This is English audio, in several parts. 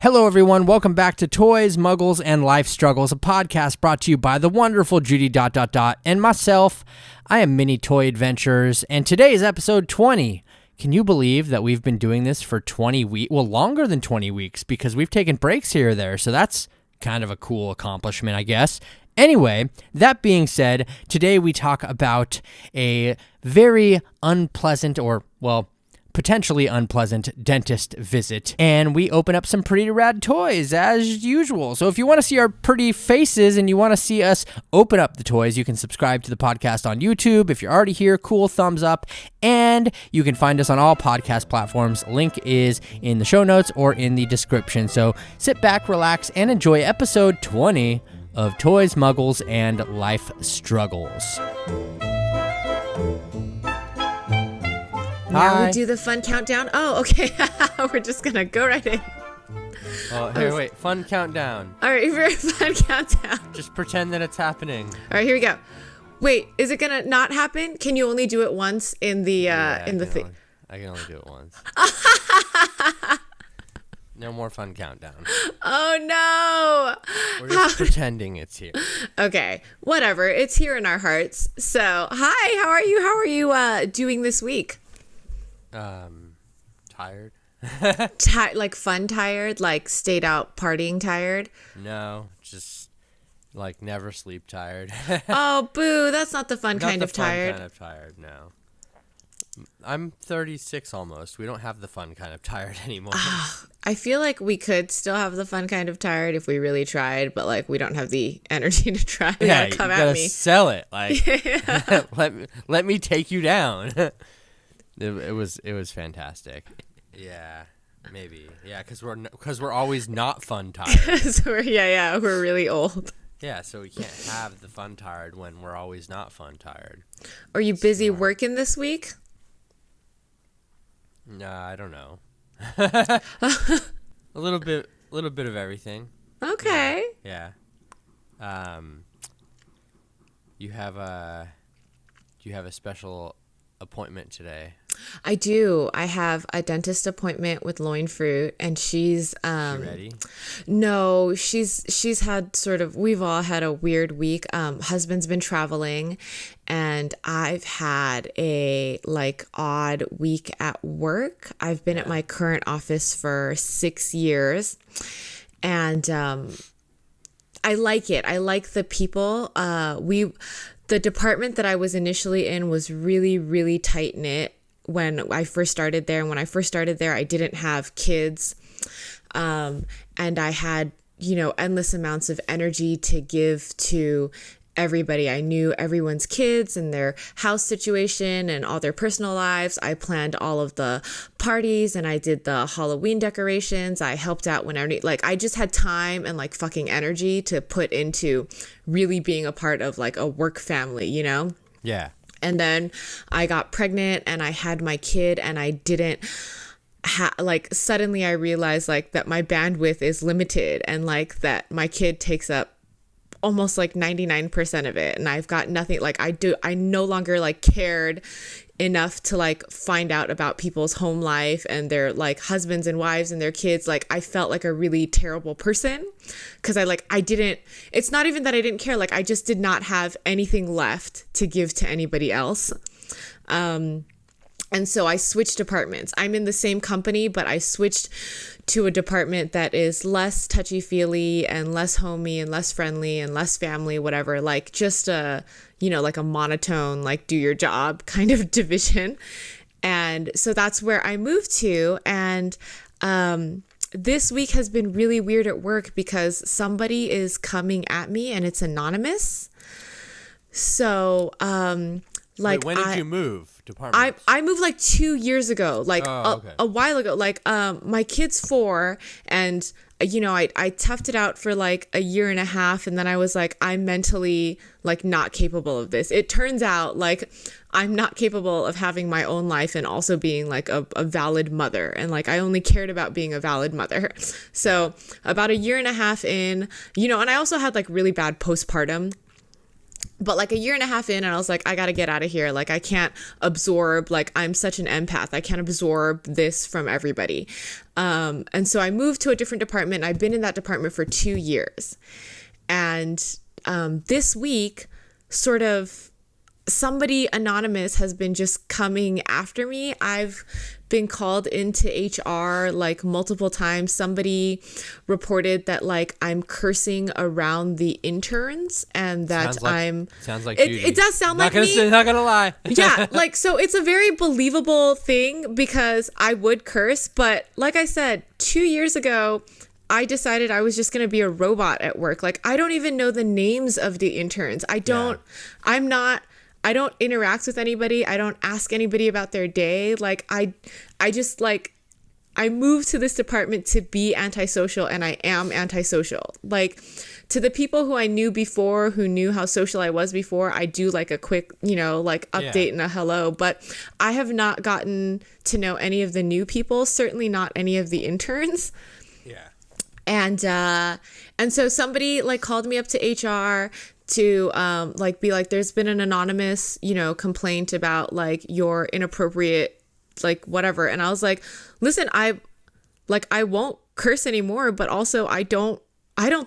Hello, everyone. Welcome back to Toys, Muggles, and Life Struggles, a podcast brought to you by the wonderful Judy ... and myself. I am Mini Toy Adventures, and today is episode 20. Can you believe that we've been doing this for 20 weeks? Well, longer than 20 weeks, because we've taken breaks here or there, so that's kind of a cool accomplishment, I guess. Anyway, that being said, today we talk about a very unpleasant potentially unpleasant dentist visit, and we open up some pretty rad toys as usual. So if you want to see our pretty faces and you want to see us open up the toys, you can subscribe to the podcast on YouTube. If you're already here, cool, thumbs up, and you can find us on all podcast platforms. Link is in the show notes or in the description. So sit back, relax, and enjoy episode 20 of Toys, Muggles, and Life Struggles. Now we do the fun countdown. Oh, okay. We're just going to go right in. Oh, here, wait. Fun countdown. All right, very fun countdown. Just pretend that it's happening. All right, here we go. Wait, is it going to not happen? Can you only do it once in the thing? I can only do it once. No more fun countdown. Oh, no. We're just pretending it's here. Okay, whatever. It's here in our hearts. So, hi, how are you? How are you doing this week? Tired. Like fun tired? Like stayed out partying tired? No, just like never sleep tired. Oh, boo! That's not the fun kind of tired. Not the fun kind of tired. No, I'm 36 almost. We don't have the fun kind of tired anymore. I feel like we could still have the fun kind of tired if we really tried, but like we don't have the energy to try. Yeah, come you at gotta me. Sell it. Like, let me take you down. It was fantastic. Yeah, maybe. Yeah, because we're always not fun tired. So we're really old. Yeah, so we can't have the fun tired when we're always not fun tired. Are you busy working this week? Nah, I don't know. a little bit of everything. Okay. Yeah. Do you have a special appointment today? I do. I have a dentist appointment with Loin Fruit, and she's Is she ready? No, she's had we've all had a weird week. Husband's been traveling, and I've had a odd week at work. I've been at my current office for 6 years, and I like it. I like the people. The department that I was initially in was really, really tight knit when I first started there. And when I first started there, I didn't have kids. And I had, endless amounts of energy to give to everybody. I knew everyone's kids and their house situation and all their personal lives. I planned all of the parties and I did the Halloween decorations. I helped out whenever, I just had time and fucking energy to put into really being a part of a work family, Yeah. And then I got pregnant and I had my kid, and I didn't suddenly I realized that my bandwidth is limited, and that my kid takes up almost 99% of it, and I've got nothing. I no longer cared enough to find out about people's home life and their husbands and wives and their kids. I felt like a really terrible person because I didn't, it's not even that I didn't care. I just did not have anything left to give to anybody else. And so I switched departments. I'm in the same company, but I switched to a department that is less touchy-feely and less homey and less friendly and less family, whatever, just a, a monotone, do your job kind of division. And so that's where I moved to. And this week has been really weird at work because somebody is coming at me and it's anonymous. So, Wait, when did you move departments? I moved 2 years ago, okay. a while ago. My kid's 4, and I toughed it out for a year and a half, and then I was I'm mentally not capable of this. It turns out I'm not capable of having my own life and also being a valid mother, and I only cared about being a valid mother. So about a year and a half in, and I also had really bad postpartum. But like a year and a half in, and I was like, I got to get out of here. Like, I can't absorb, like, I'm such an empath. I can't absorb this from everybody. And so I moved to a different department. I've been in that department for 2 years. And this week, sort of, somebody anonymous has been just coming after me. I've been called into HR like multiple times. Somebody reported that like I'm cursing around the interns and that sounds like Judy. It does sound like me. Not gonna lie. Yeah, like, so it's a very believable thing because I would curse, but like I said, 2 years ago, I decided I was just going to be a robot at work. Like, I don't even know the names of the interns. I don't interact with anybody. I don't ask anybody about their day. Like, I just like, I moved to this department to be antisocial, and I am antisocial. Like, to the people who I knew before, who knew how social I was before, I do like a quick, like update and a hello, but I have not gotten to know any of the new people, certainly not any of the interns. Yeah. And so somebody like called me up to HR to like be like, there's been an anonymous, complaint about like your inappropriate, like whatever. And I was like, listen, I won't curse anymore, but also I don't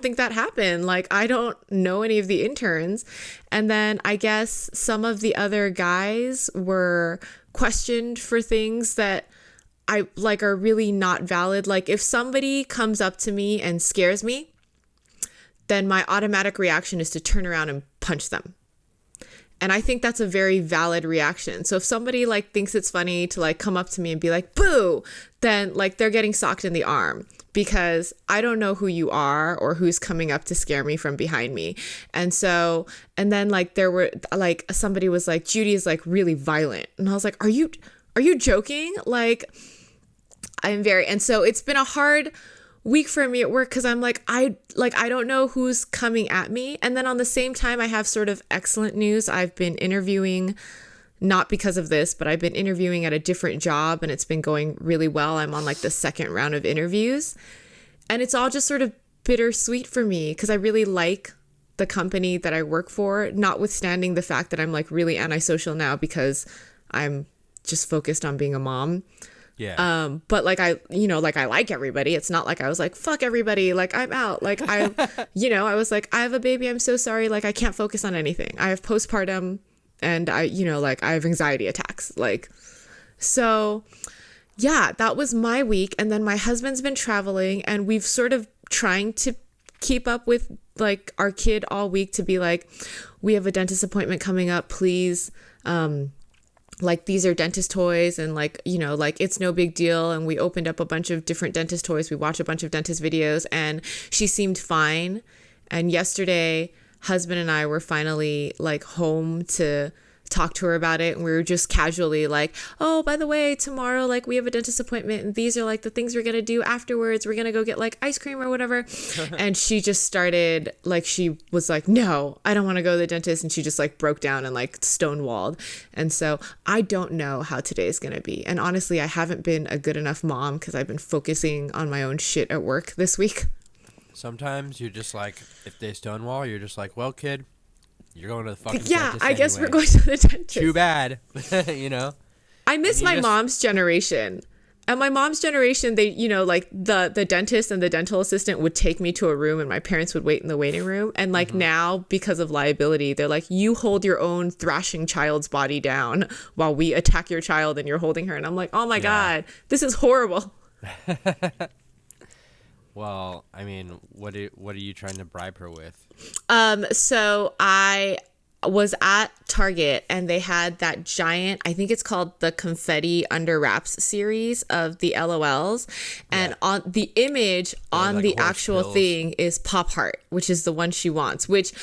think that happened. Like, I don't know any of the interns. And then I guess some of the other guys were questioned for things that I like are really not valid. Like, if somebody comes up to me and scares me, then my automatic reaction is to turn around and punch them. And I think that's a very valid reaction. So if somebody like thinks it's funny to like come up to me and be like, boo, then like they're getting socked in the arm, because I don't know who you are or who's coming up to scare me from behind me. And then like there were like, somebody was like, Judy is like really violent. And I was like, are you joking? Like, and so it's been a hard week for me at work because I'm like, I don't know who's coming at me. And then on the same time, I have sort of excellent news. I've been interviewing, not because of this, but I've been interviewing at a different job and it's been going really well. I'm on like the second round of interviews, and it's all just sort of bittersweet for me because I really like the company that I work for, notwithstanding the fact that I'm like really antisocial now because I'm just focused on being a mom. Yeah. But like I like everybody. It's not like I was like, fuck everybody. Like, I'm out. Like I was like, I have a baby. I'm so sorry. Like, I can't focus on anything. I have postpartum and I have anxiety attacks. Like, so yeah, that was my week. And then my husband's been traveling and we've sort of trying to keep up with like our kid all week to be like, we have a dentist appointment coming up. Please, like, these are dentist toys and like, like it's no big deal. And we opened up a bunch of different dentist toys. We watched a bunch of dentist videos and she seemed fine. And yesterday, husband and I were finally like home to talk to her about it. And we were just casually like, oh, by the way, tomorrow, like we have a dentist appointment and these are like the things we're going to do afterwards. We're going to go get like ice cream or whatever. And she just started like, she was like, no, I don't want to go to the dentist. And she just like broke down and like stonewalled. And so I don't know how today is going to be. And honestly, I haven't been a good enough mom because I've been focusing on my own shit at work this week. Sometimes you're just like, if they stonewall, you're just like, well, kid, you're going to the fucking dentist I guess anyway. We're going to the dentist. Too bad. I miss my mom's generation. And my mom's generation, they, like the dentist and the dental assistant would take me to a room and my parents would wait in the waiting room. And like now, because of liability, they're like, you hold your own thrashing child's body down while we attack your child and you're holding her. And I'm like, oh my God, this is horrible. Well, I mean, what are you trying to bribe her with? So I was at Target and they had that giant, I think it's called the Confetti Under Wraps series of the LOLs. And on the image on the actual thing is Pop Heart, which is the one she wants, which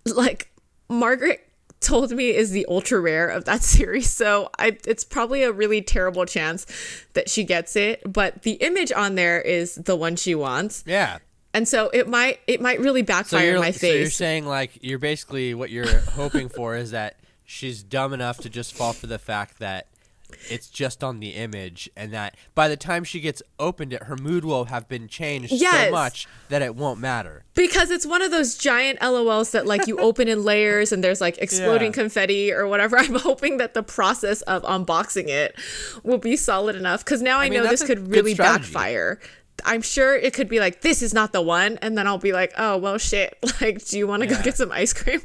like Margaret told me is the ultra rare of that series. So it's probably a really terrible chance that she gets it. But the image on there is the one she wants. Yeah. And so it might really backfire in my face. So you're saying like you're basically what you're hoping for is that she's dumb enough to just fall for the fact that it's just on the image, and that by the time she gets opened it, her mood will have been changed so much that it won't matter. Because it's one of those giant LOLs that like you open in layers and there's like exploding confetti or whatever. I'm hoping that the process of unboxing it will be solid enough, because now I know this could really backfire. I'm sure it could be like, this is not the one, and then I'll be like, oh well shit, like, do you want to go get some ice cream?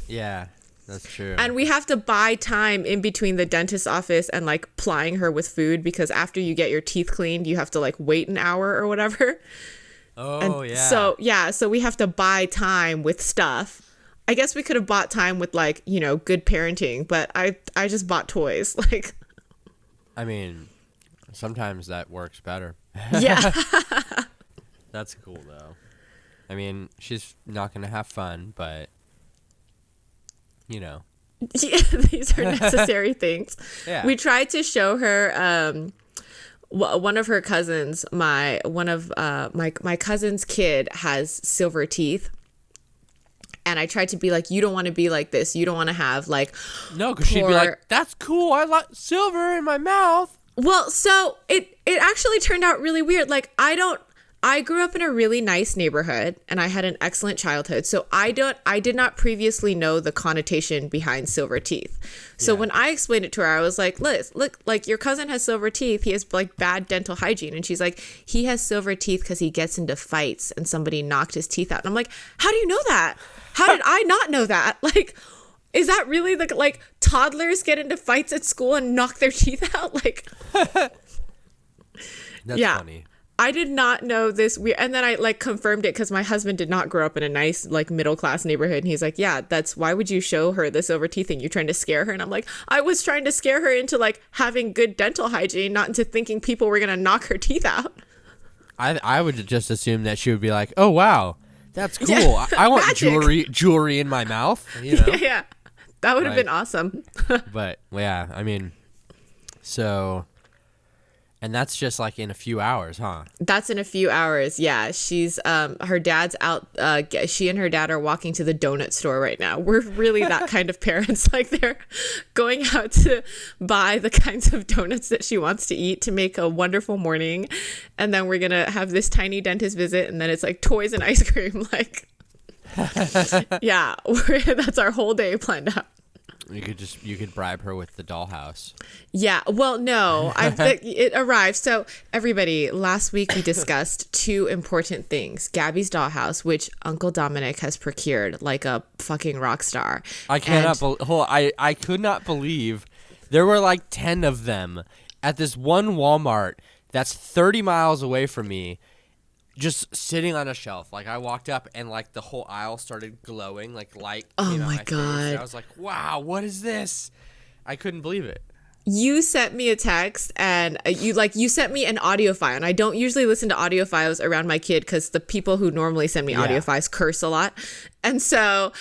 Yeah, that's true. And we have to buy time in between the dentist's office and like plying her with food, because after you get your teeth cleaned you have to like wait an hour or whatever. So we have to buy time with stuff. I guess we could have bought time with like, you know, good parenting, but I just bought toys. Like, I mean, sometimes that works better. Yeah. That's cool though. I mean, she's not gonna have fun, but you know. Yeah, these are necessary things. Yeah. We tried to show her one of her cousins, my cousin's kid has silver teeth. And I tried to be like, you don't want to be like this. You don't want to have like... No, because she'd be like, that's cool. I like silver in my mouth. Well, so it actually turned out really weird. Like, I grew up in a really nice neighborhood and I had an excellent childhood. So I did not previously know the connotation behind silver teeth. So when I explained it to her, I was like, Liz, look, like your cousin has silver teeth. He has like bad dental hygiene. And she's like, he has silver teeth because he gets into fights and somebody knocked his teeth out. And I'm like, how do you know that? How did I not know that? Like, is that really like toddlers get into fights at school and knock their teeth out? Like, that's funny. I did not know this weird, and then I like confirmed it because my husband did not grow up in a nice like middle class neighborhood, and he's like, yeah, that's why would you show her the silver teeth thing? You're trying to scare her. And I'm like, I was trying to scare her into like having good dental hygiene, not into thinking people were gonna knock her teeth out. I would just assume that she would be like, oh wow, that's cool. Yeah, I want jewelry in my mouth, you know? Yeah, that would have been awesome. But yeah, I mean, so. And that's just like in a few hours, huh? That's in a few hours. Yeah. She's her dad's out. She and her dad are walking to the donut store right now. We're really that kind of parents. Like, they're going out to buy the kinds of donuts that she wants to eat to make a wonderful morning. And then we're going to have this tiny dentist visit. And then it's like toys and ice cream. Like, yeah, that's our whole day planned out. You could bribe her with the dollhouse. Yeah. Well, no, it arrived. So everybody, last week we discussed two important things: Gabby's dollhouse, which Uncle Dominic has procured like a fucking rock star. I could not believe there were like 10 of them at this one Walmart that's 30 miles away from me. Just sitting on a shelf. Like, I walked up and like the whole aisle started glowing, like light. Oh my God. I was like, wow, what is this? I couldn't believe it. You sent me a text and you sent me an audio file, and I don't usually listen to audio files around my kid because the people who normally send me audio files curse a lot. And so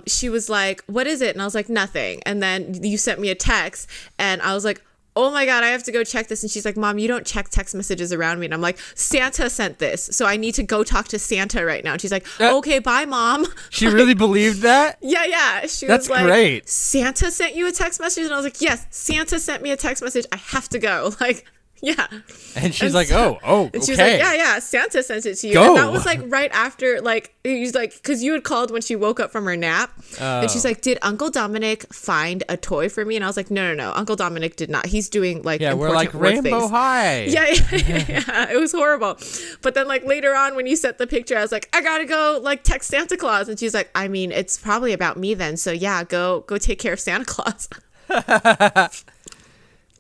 she was like, what is it? And I was like, nothing. And then you sent me a text and I was like, oh my God, I have to go check this. And she's like, Mom, you don't check text messages around me. And I'm like, Santa sent this, so I need to go talk to Santa right now. And she's like, okay, bye, Mom. She really believed that? Yeah. That's like, great. Santa sent you a text message? And I was like, yes, Santa sent me a text message. I have to go. Like, yeah. And she's like, oh, okay. And she was like, yeah, Santa sent it to you. Go. And that was like right after, like, he's like, because you had called when she woke up from her nap. And she's like, did Uncle Dominic find a toy for me? And I was like, no. Uncle Dominic did not. He's doing like important we're like Rainbow things. High. Yeah. It was horrible. But then like later on when you sent the picture, I was like, I gotta go like text Santa Claus. And she's like, I mean, it's probably about me then. So yeah, go take care of Santa Claus.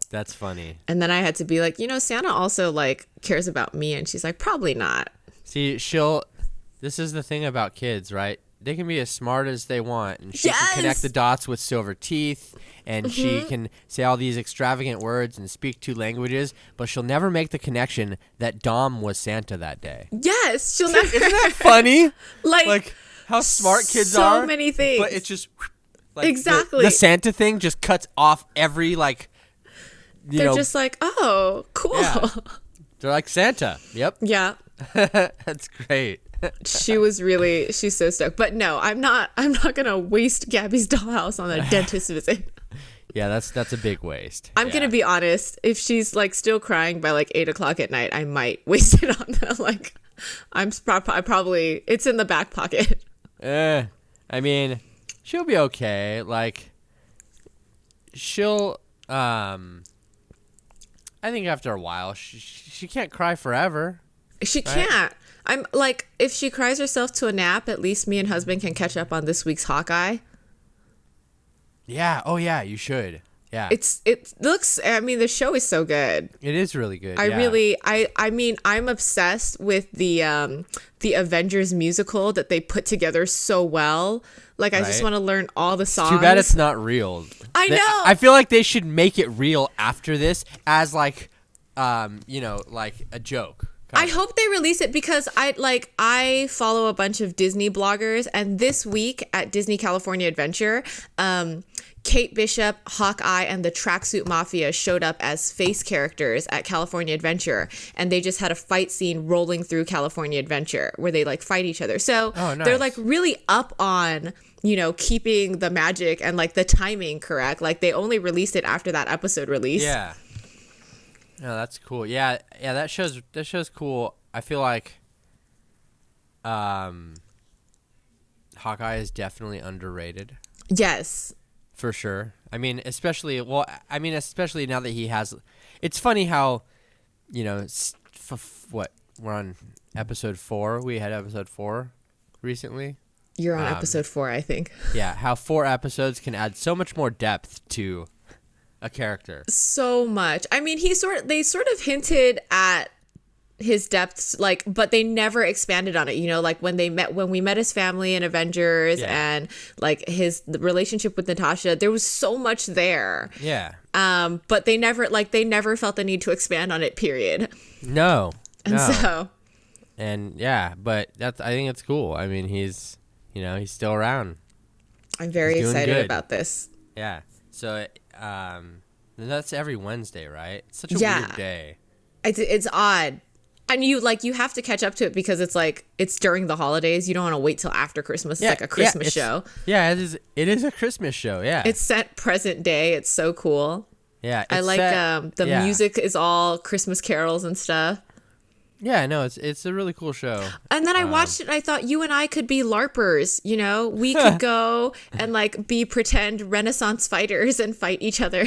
That's funny. And then I had to be like, Santa also like cares about me. And she's like, probably not. See, this is the thing about kids, right? They can be as smart as they want. And she can connect the dots with silver teeth. And she can say all these extravagant words and speak two languages. But she'll never make the connection that Dom was Santa that day. Yes, she'll never. Isn't that funny? like how smart kids are. So many things. But it's just like exactly. The Santa thing just cuts off every like. They're just like, oh, cool. Yeah. They're like Santa. Yep. Yeah. That's great. She's so stoked. But no, I'm not going to waste Gabby's dollhouse on a dentist visit. Yeah, that's a big waste. I'm Yeah. gonna be honest. If she's like still crying by like 8 o'clock at night, I might waste it on that. Like, I probably it's in the back pocket. I mean, she'll be okay. Like, she'll I think after a while, she can't cry forever. She Right? can't. I'm like, if she cries herself to a nap, at least me and husband can catch up on this week's Hawkeye. Yeah. Oh yeah, you should. Yeah. It looks. I mean, the show is so good. It is really good. I mean, I'm obsessed with the Avengers musical that they put together so well. Like, I just Right. want to learn all the songs. Too bad it's not real. I know. I feel like they should make it real after this as like, like a joke. I hope they release it because I follow a bunch of Disney bloggers, and this week at Disney California Adventure, Kate Bishop, Hawkeye, and the Tracksuit Mafia showed up as face characters at California Adventure, and they just had a fight scene rolling through California Adventure where they like fight each other. So nice. They're like really up on, keeping the magic and like the timing correct. Like, they only released it after that episode release. Yeah. No, that's cool. Yeah, that show's cool. I feel like Hawkeye is definitely underrated. Yes. For sure. I mean, especially now that he has. It's funny how, we're on episode 4. We had episode 4 recently. You're on episode 4, I think. Yeah, how 4 episodes can add so much more depth to a character. So much. I mean, they sort of hinted at his depths, like, but they never expanded on it. Like when we met his family in Avengers, and like the relationship with Natasha, there was so much there. Yeah. But they never felt the need to expand on it. Period. No. And so. And yeah, but I think it's cool. I mean, he's still around. I'm very excited about this. Yeah. So, that's every Wednesday, right? It's such a weird day. It's odd. And you have to catch up to it because it's during the holidays. You don't want to wait till after Christmas. It's like a Christmas show. Yeah, it is a Christmas show. Yeah. It's set present day. It's so cool. Yeah. I like the music is all Christmas carols and stuff. Yeah, no, it's a really cool show. And then I watched it and I thought you and I could be LARPers, we could go and be pretend Renaissance fighters and fight each other.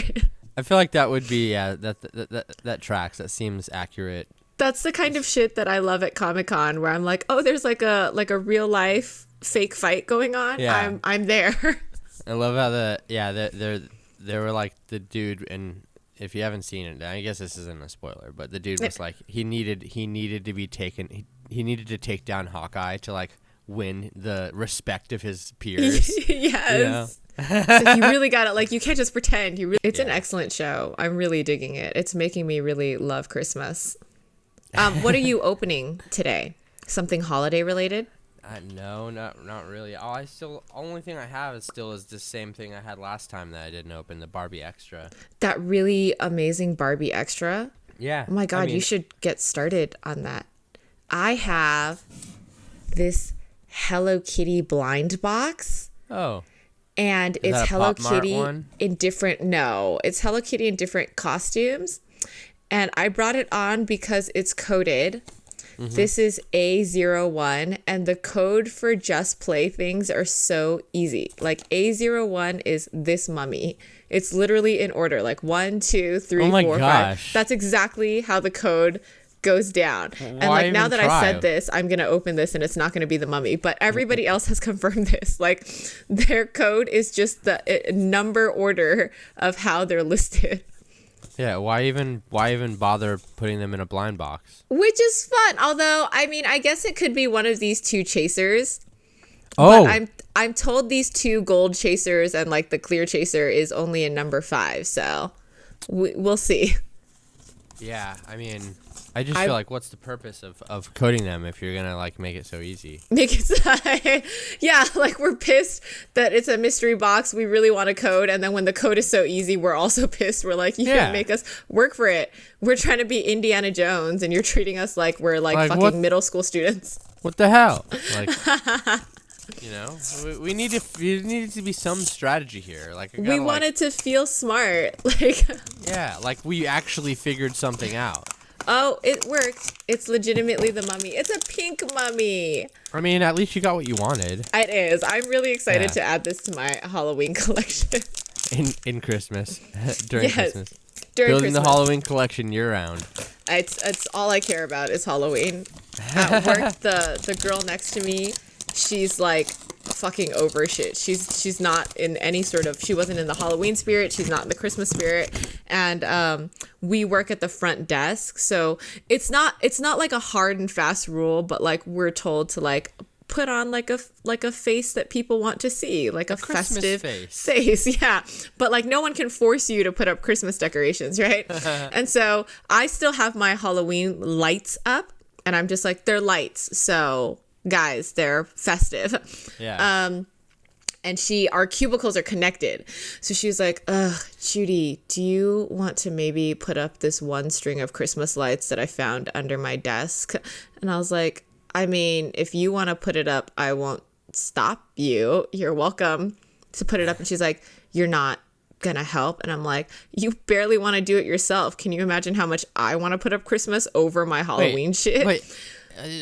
I feel like that would be that tracks. That seems accurate. That's the kind of shit that I love at Comic-Con, where I'm like, oh, there's like a real life fake fight going on. Yeah. I'm there. I love how they were like the dude, and if you haven't seen it, I guess this isn't a spoiler, but the dude was like he needed to be taken. He needed to take down Hawkeye to like win the respect of his peers. Yes. So you really got it. You can't just pretend. It's an excellent show. I'm really digging it. It's making me really love Christmas. What are you opening today? Something holiday related? No, not really. Only thing I have is the same thing I had last time that I didn't open, the Barbie Extra. That really amazing Barbie Extra? Yeah. Oh my God, you should get started on that. I have this Hello Kitty blind box. Oh. And Is it's that a Hello Pop Mart Kitty one? It's Hello Kitty in different costumes. And I brought it on because it's coded. Mm-hmm. This is A01, and the code for Just Play things are so easy. A01 is this mummy. It's literally in order, 1, 2, 3, oh my 4, gosh. 5. That's exactly how the code goes down. Why And now that I try? said this, I'm going to open this and it's not going to be the mummy, but everybody else has confirmed this. Their code is just the number order of how they're listed. Yeah, why even bother putting them in a blind box? Which is fun. Although, I guess it could be one of these 2 chasers. Oh. But I'm told these 2 gold chasers and the clear chaser is only in number 5. So we'll see. Yeah, I just feel like, what's the purpose of coding them if you're gonna make it so easy? Make it, yeah, we're pissed that it's a mystery box. We really want to code, and then when the code is so easy, we're also pissed. We're like, you can't make us work for it. We're trying to be Indiana Jones, and you're treating us like we're fucking middle school students. What the hell? You know, we need to be some strategy here. Like we wanted to feel smart. Like yeah, like we actually figured something out. Oh, it worked. It's legitimately the mummy. It's a pink mummy. I mean, at least you got what you wanted. It is. I'm really excited to add this to my Halloween collection. In Christmas, during Christmas. During Building Christmas. the Halloween collection year round. It's all I care about is Halloween. At work, the girl next to me, she's like fucking over shit. She's not in any sort of, she wasn't in the Halloween spirit, she's not in the Christmas spirit, and we work at the front desk, so it's not like a hard and fast rule, but like we're told to like put on like a face that people want to see, like a festive face. Yeah, but like no one can force you to put up Christmas decorations, right? And so I still have my Halloween lights up, and I'm just like, they're lights, so guys, they're festive. Yeah. And our cubicles are connected. So she was like, ugh, Judy, do you want to maybe put up this one string of Christmas lights that I found under my desk? And I was like, I mean, if you want to put it up, I won't stop you. You're welcome to put it up. And she's like, you're not gonna help. And I'm like, you barely want to do it yourself. Can you imagine how much I want to put up Christmas over my Halloween shit? Wait,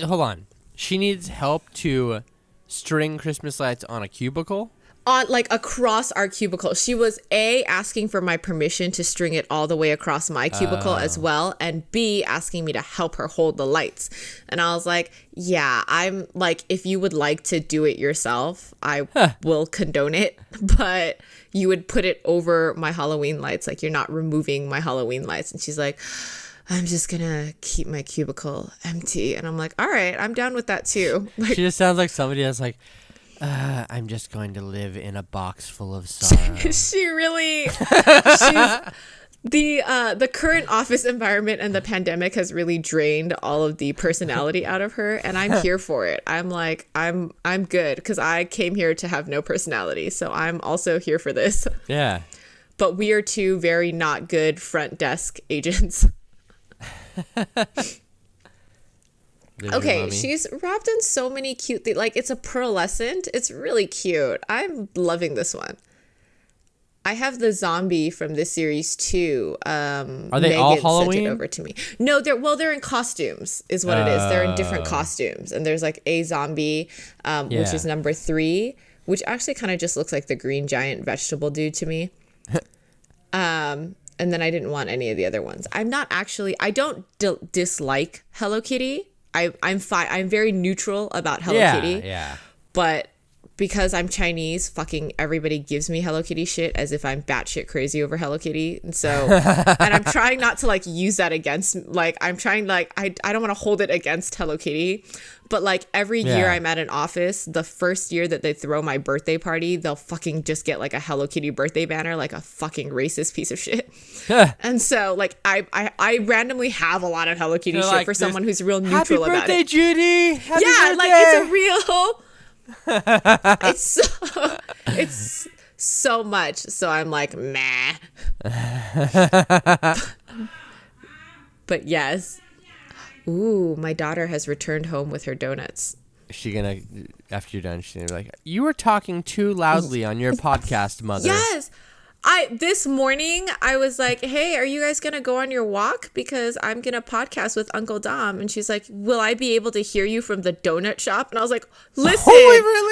hold on. She needs help to string Christmas lights on a cubicle? On like across our cubicle. She was asking for my permission to string it all the way across my cubicle as well, and B, asking me to help her hold the lights. And I was like, yeah, I'm like, if you would like to do it yourself, I will condone it, but you would put it over my Halloween lights, like you're not removing my Halloween lights. And she's like, I'm just gonna keep my cubicle empty. And I'm like, all right, I'm down with that too. Like, she just sounds like somebody that's like, I'm just going to live in a box full of sorrow. She really, the current office environment and the pandemic has really drained all of the personality out of her, and I'm here for it. I'm like, I'm good, because I came here to have no personality, so I'm also here for this. Yeah. But we are two very not good front desk agents. Okay, she's wrapped in so many cute things. Like, it's a pearlescent. It's really cute. I'm loving this one. I have the zombie from this series too. Are they all Halloween? Sent it over to me. No, they're in costumes, is what it is. They're in different costumes, and there's like a zombie, which is number 3, which actually kind of just looks like the green giant vegetable dude to me. And then I didn't want any of the other ones. I don't dislike Hello Kitty. I'm fine. I'm very neutral about Hello Kitty. Yeah. But because I'm Chinese, fucking everybody gives me Hello Kitty shit as if I'm batshit crazy over Hello Kitty. And so, and I'm trying not to like use that against, like, I'm trying, like, I don't want to hold it against Hello Kitty. But like every year I'm at an office, the first year that they throw my birthday party, they'll fucking just get like a Hello Kitty birthday banner, like a fucking racist piece of shit. And so like I randomly have a lot of Hello Kitty shit like, for someone who's real neutral about it. Happy birthday, Judy! Happy birthday! Like it's a real. It's so much. So I'm like, meh. But yes. Ooh, my daughter has returned home with her donuts. Is she gonna, after you're done, she's gonna be like, you were talking too loudly on your podcast, mother. Yes. This morning I was like, hey, are you guys gonna go on your walk? Because I'm gonna podcast with Uncle Dom. And she's like, will I be able to hear you from the donut shop? And I was like, listen,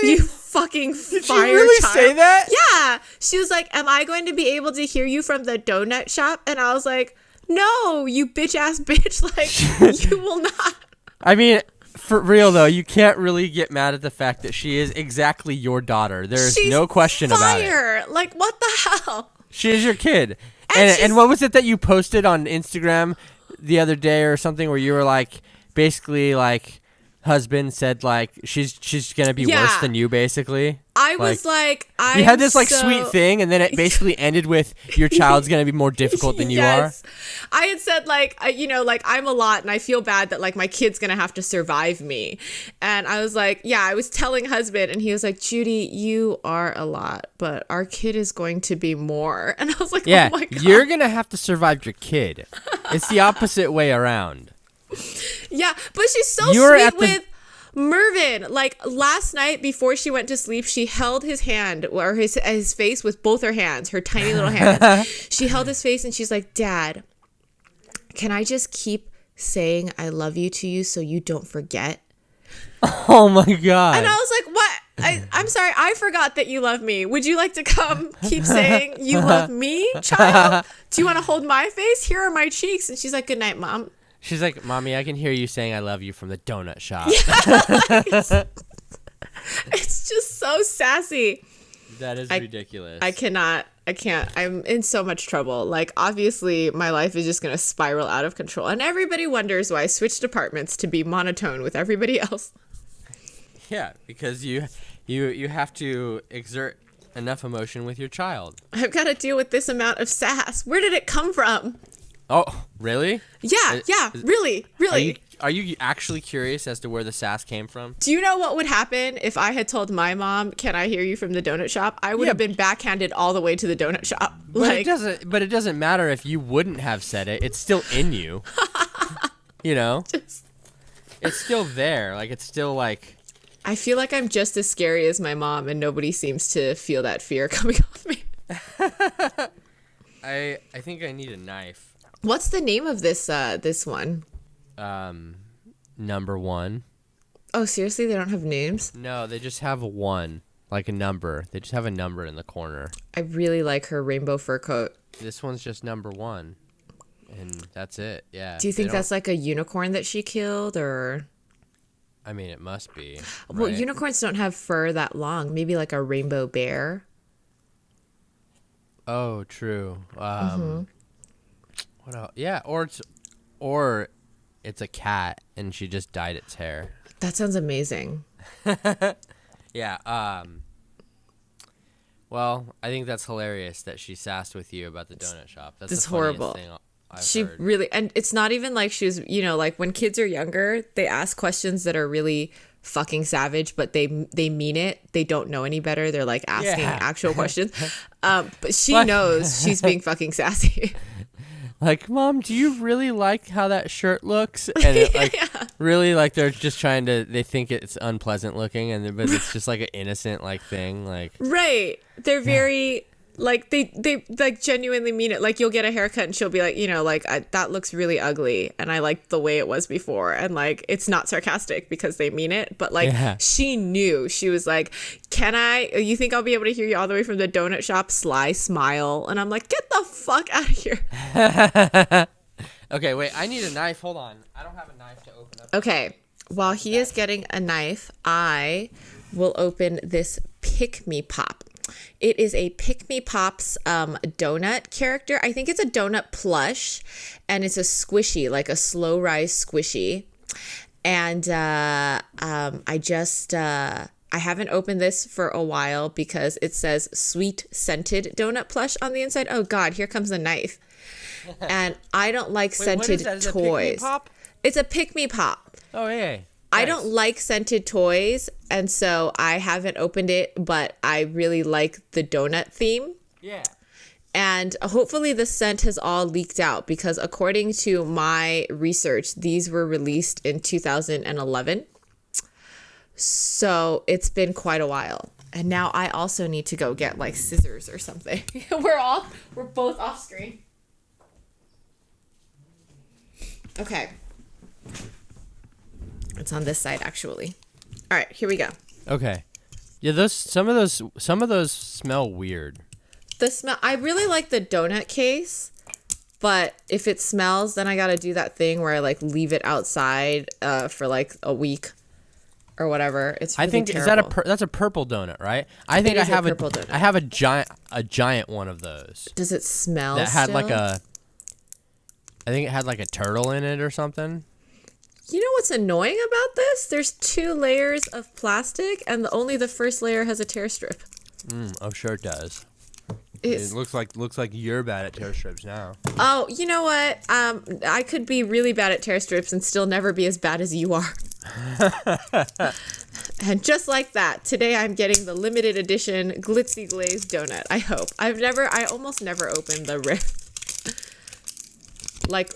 you fucking Did you really child. Say that? Yeah. She was like, am I going to be able to hear you from the donut shop? And I was like, no, you bitch ass bitch. Like, you will not. I mean, for real though, you can't really get mad at the fact that she is exactly your daughter. There's no question about it. Like, what the hell? She is your kid. And what was it that you posted on Instagram the other day or something where you were like, basically like, husband said like she's gonna be worse than you, basically? I was like, you had this like sweet thing, and then it basically ended with your child's gonna be more difficult than you are. I had said like, like I'm a lot, and I feel bad that like my kid's gonna have to survive me. And I was like, yeah, I was telling husband, and he was like, Judy, you are a lot, but our kid is going to be more. And I was like, yeah, oh my God. You're gonna have to survive your kid. It's the opposite way around. Yeah, but she's so sweet with Mervin, like last night before she went to sleep, she held his hand or his face with both her hands, her tiny little hands. She held his face and she's like, Dad, can I just keep saying I love you to you so you don't forget? Oh my God. And I was like, what? I'm sorry, I forgot that you love me. Would you like to come keep saying you love me, child? Do you want to hold my face? Here are my cheeks. And she's like, good night, Mom. She's like, Mommy, I can hear you saying I love you from the donut shop. Yeah, it's just so sassy. That is ridiculous. I can't. I'm in so much trouble. Like, obviously, my life is just going to spiral out of control. And everybody wonders why I switched apartments to be monotone with everybody else. Yeah, because you have to exert enough emotion with your child. I've got to deal with this amount of sass. Where did it come from? Oh, really? Yeah, really. Are you actually curious as to where the sass came from? Do you know what would happen if I had told my mom, can I hear you from the donut shop? I would have been backhanded all the way to the donut shop. But it doesn't matter if you wouldn't have said it. It's still in you. You know? It's still there. Like, it's still like... I feel like I'm just as scary as my mom, and nobody seems to feel that fear coming off me. I think I need a knife. What's the name of this one? Number 1. Oh, seriously? They don't have names? No, they just have a 1, like a number. They just have a number in the corner. I really like her rainbow fur coat. This one's just number 1, and that's it. Yeah. Do you think that's like a unicorn that she killed, or? I mean, it must be. Well, right? unicorns don't have fur that long. Maybe like a rainbow bear. Oh, true. What else? Yeah, or it's a cat and she just dyed its hair. That sounds amazing. Yeah. Well, I think that's hilarious that she sassed with you about the donut shop. That's the horrible. Thing I've She heard. really, and it's not even like she was, like when kids are younger, they ask questions that are really fucking savage, but they mean it. They don't know any better. They're like asking actual questions. But she knows she's being fucking sassy. Like, Mom, do you really like how that shirt looks? And it, really, like, they're just they think it's unpleasant looking, but it's just like an innocent, like, thing. Like, right. They're very, like, they like genuinely mean it. Like, you'll get a haircut and she'll be like, that looks really ugly. And I like the way it was before. And, like, it's not sarcastic because they mean it. But, like, she knew. She was like, you think I'll be able to hear you all the way from the donut shop? Sly smile. And I'm like, get the fuck out of here. Okay, wait, I need a knife. Hold on. I don't have a knife to open up. Okay. While he is getting a knife, I will open this Pick Me Pop. It is a Pick Me Pop's donut character. I think it's a donut plush, and it's a squishy, like a slow rise squishy. And I haven't opened this for a while because it says sweet scented donut plush on the inside. Oh God, here comes the knife. And I don't like scented toys. It's a Pick Me Pop. Oh, yeah. I don't like scented toys, and so I haven't opened it, but I really like the donut theme. Yeah. And hopefully the scent has all leaked out because according to my research, these were released in 2011. So it's been quite a while. And now I also need to go get like scissors or something. We're both off screen. Okay. It's on this side actually. All right, here we go. Okay. Yeah, some of those smell weird. The smell, I really like the donut case, but if it smells, then I got to do that thing where I like leave it outside for like a week or whatever. It's really I think terrible. that's a purple donut, right? I think I have purple donut. I have a giant one of those. Does it smell That had still? I think it had like a turtle in it or something. You know what's annoying about this? There's 2 layers of plastic, and only the first layer has a tear strip. Oh, sure it does. It looks like you're bad at tear strips now. Oh, you know what? I could be really bad at tear strips and still never be as bad as you are. And just like that, today I'm getting the limited edition glitzy glazed donut. I hope. I almost never open the rift. Like,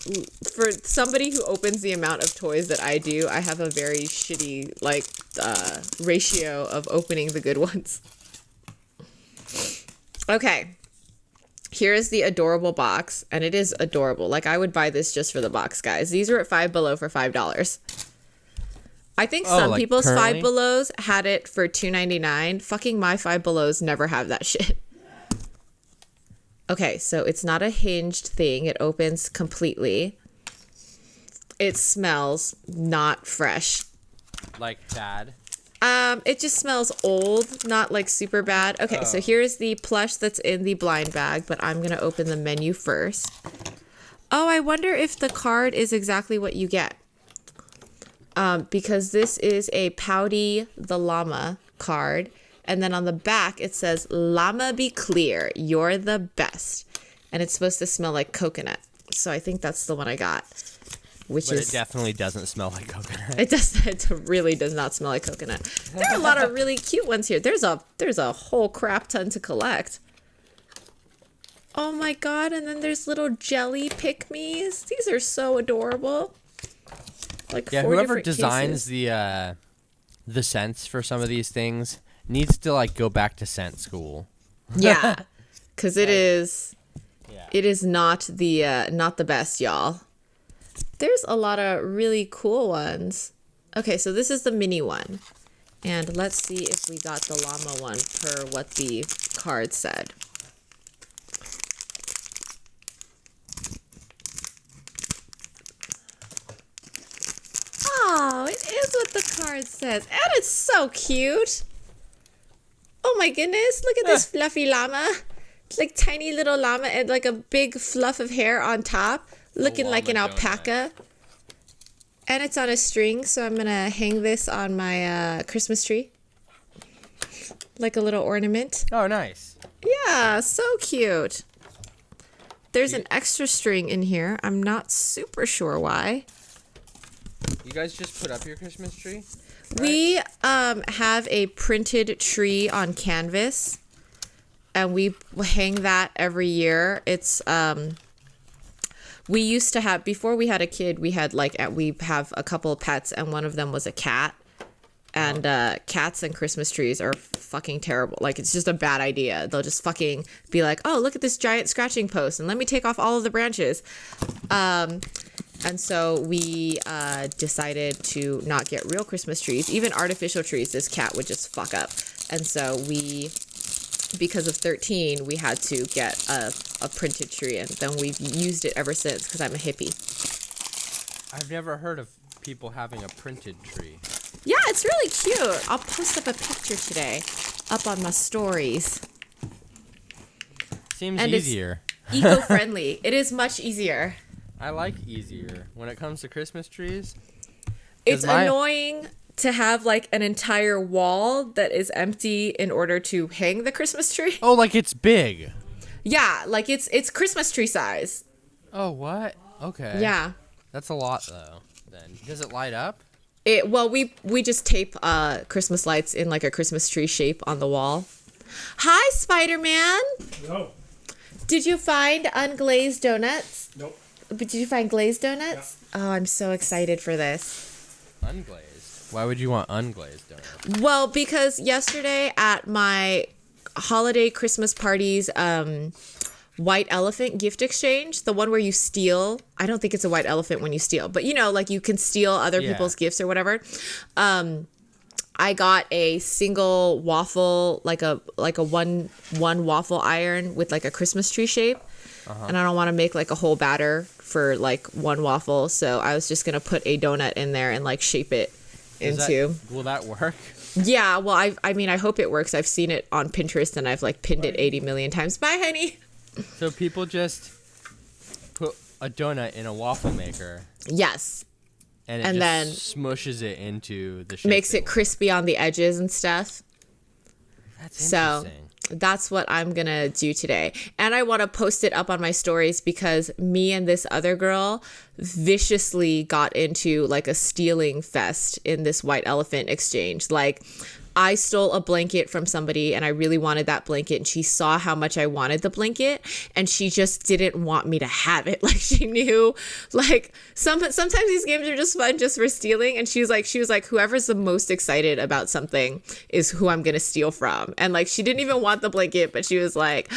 for somebody who opens the amount of toys that I do, I have a very shitty, like, ratio of opening the good ones. Okay. Here is the adorable box, and it is adorable. Like, I would buy this just for the box, guys. These are at Five Below for $5. I think some like people's currently? Five Belows had it for $2.99. Fucking my Five Belows never have that shit. Okay, so it's not a hinged thing. It opens completely. It smells not fresh. Like bad? It just smells old, not like super bad. Okay, so here's the plush that's in the blind bag, but I'm gonna open the menu first. Oh, I wonder if the card is exactly what you get. Because this is a Pouty the Llama card. And then on the back, it says, Llama be clear, you're the best. And it's supposed to smell like coconut. So I think that's the one I got. But it definitely doesn't smell like coconut. It really does not smell like coconut. There are a lot of really cute ones here. There's a whole crap ton to collect. Oh my god, and then there's little jelly pick-me's. These are so adorable. Like, yeah, 4 whoever different designs cases. the scents for some of these things needs to like go back to scent school. Yeah, because it is not the best, y'all. There's a lot of really cool ones. Okay, so this is the mini one, and let's see if we got the llama one per what the card said. Oh, it is what the card says, and it's so cute. Oh my goodness, look at this fluffy llama. It's like tiny little llama and like a big fluff of hair on top, looking like an alpaca. And it's on a string, so I'm going to hang this on my Christmas tree. Like a little ornament. Oh, nice. Yeah, so cute. There's an extra string in here. I'm not super sure why. You guys just put up your Christmas tree? Right? We have a printed tree on canvas, and we hang that every year. It's we used to have, before we had a kid, we have a couple of pets, and one of them was a cat. And cats and Christmas trees are fucking terrible. Like, it's just a bad idea. They'll just fucking be like, oh, look at this giant scratching post, and let me take off all of the branches. And so we decided to not get real Christmas trees. Even artificial trees, this cat would just fuck up. And so because of 13, we had to get a printed tree. And then we've used it ever since because I'm a hippie. I've never heard of people having a printed tree. Yeah, it's really cute. I'll post up a picture today up on my stories. Seems easier. Eco-friendly. It is much easier. I like easier when it comes to Christmas trees. It's annoying to have like an entire wall that is empty in order to hang the Christmas tree. Oh, like it's big. Yeah, like it's Christmas tree size. Oh, what? Okay. Yeah. That's a lot though. Then does it light up? We just tape Christmas lights in like a Christmas tree shape on the wall. Hi, Spider-Man. No. Did you find unglazed donuts? Nope. But did you find glazed donuts? Yeah. Oh, I'm so excited for this. Unglazed? Why would you want unglazed donuts? Well, because yesterday at my holiday Christmas party's white elephant gift exchange, the one where you steal, I don't think it's a white elephant when you steal, but you know, like you can steal other people's gifts or whatever. I got a single waffle, like a one waffle iron with like a Christmas tree shape. And I don't want to make like a whole batter for like one waffle, so I was just gonna put a donut in there and like shape it into. Will that work? Yeah, well, I mean, I hope it works. I've seen it on Pinterest and I've like pinned it 80 million times. Bye, honey. So people just put a donut in a waffle maker. Yes. And then smushes it into the shape. Makes it crispy on the edges and stuff. That's interesting. So that's what I'm going to do today. And I want to post it up on my stories because me and this other girl viciously got into like a stealing fest in this white elephant exchange. Like I stole a blanket from somebody and I really wanted that blanket, and she saw how much I wanted the blanket and she just didn't want me to have it. Like she knew, like sometimes these games are just fun just for stealing. And she was like, whoever's the most excited about something is who I'm going to steal from. And like, she didn't even want the blanket, but she was like,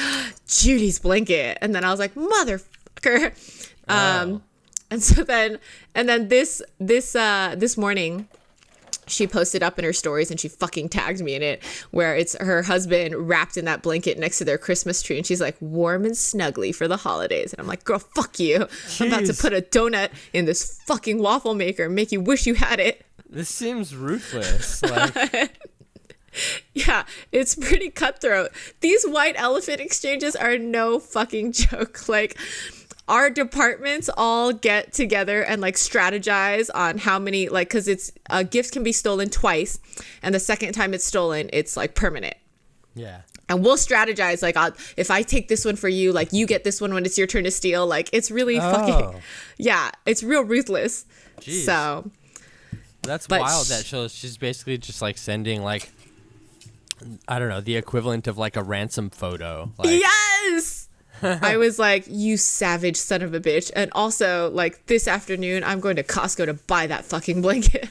Judy's blanket. And then I was like, motherfucker. Oh. And so then this morning, she posted up in her stories and she fucking tagged me in it, where it's her husband wrapped in that blanket next to their Christmas tree. And she's like, warm and snuggly for the holidays. And I'm like, girl, fuck you. Jeez. I'm about to put a donut in this fucking waffle maker and make you wish you had it. This seems ruthless. Like, yeah, it's pretty cutthroat. These white elephant exchanges are no fucking joke. Like, our departments all get together and like strategize on how many, like, because it's gifts can be stolen twice, and the second time it's stolen, it's like permanent. yeah. And we'll strategize, like, if I take this one for you, like, you get this one when it's your turn to steal. Like, it's really fucking, yeah, it's real ruthless. Jeez. So That's wild. That shows she's basically just like sending like, I don't know, the equivalent of like a ransom photo. Like, yes. I was like, you savage son of a bitch. And also, like, this afternoon, I'm going to Costco to buy that fucking blanket.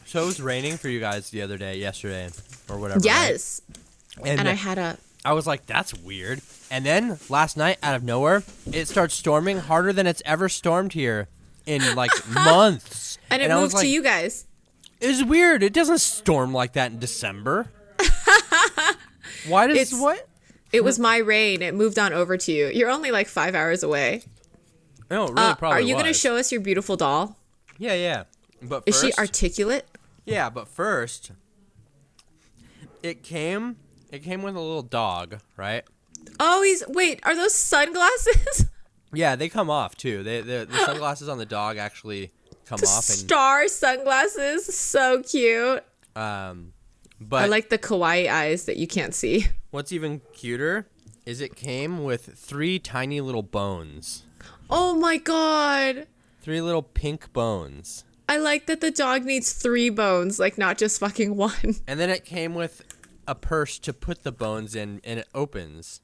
So it was raining for you guys the other day, yesterday, or whatever. Yes. Right? And I was like, that's weird. And then last night, out of nowhere, it starts storming harder than it's ever stormed here in like months. And it moved to you guys. It's weird. It doesn't storm like that in December. Why does what? It was my rain. It moved on over to you. You're only like 5 hours away. No, it really probably Are you going to show us your beautiful doll? Yeah. But is she articulate? Yeah, but first, it came with a little dog, right? Oh, wait, are those sunglasses? Yeah, they come off too. The sunglasses on the dog actually come off. And star sunglasses, so cute. But I like the kawaii eyes that you can't see. What's even cuter is it came with 3 tiny little bones. Oh my god. 3 little pink bones. I like that the dog needs 3 bones, like not just fucking 1. And then it came with a purse to put the bones in, and it opens.